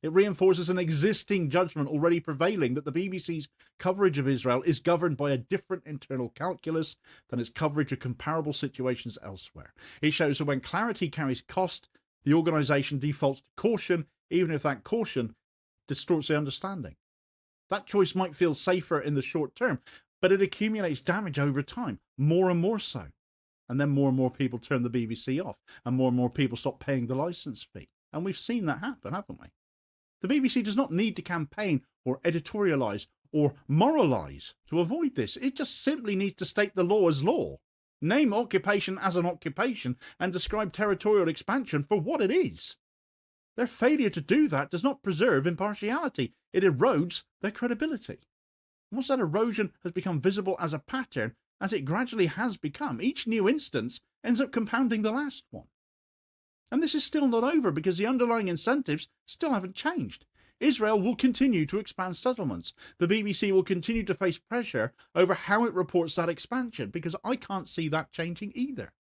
It reinforces an existing judgment already prevailing that the BBC's coverage of Israel is governed by a different internal calculus than its coverage of comparable situations elsewhere. It shows that when clarity carries cost, the organisation defaults to caution, even if that caution distorts the understanding. That choice might feel safer in the short term, but it accumulates damage over time, more and more so. And then more and more people turn the BBC off, and more people stop paying the licence fee. And we've seen that happen, haven't we? The BBC does not need to campaign or editorialise or moralise to avoid this. It just simply needs to state the law as law, name occupation as an occupation, and describe territorial expansion for what it is. Their failure to do that does not preserve impartiality. It erodes their credibility. Once that erosion has become visible as a pattern, as it gradually has become, each new instance ends up compounding the last one. And this is still not over because the underlying incentives still haven't changed. Israel will continue to expand settlements. The BBC will continue to face pressure over how it reports that expansion, because I can't see that changing either.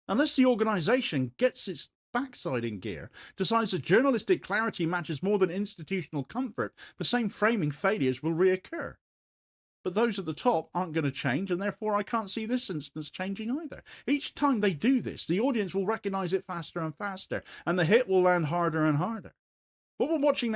Unless the organisation gets its backside in gear, decides that journalistic clarity matters more than institutional comfort, the same framing failures will reoccur. But those at the top aren't going to change, and therefore I can't see this instance changing either. Each time they do this, the audience will recognise it faster and faster, and the hit will land harder and harder. What we're watching now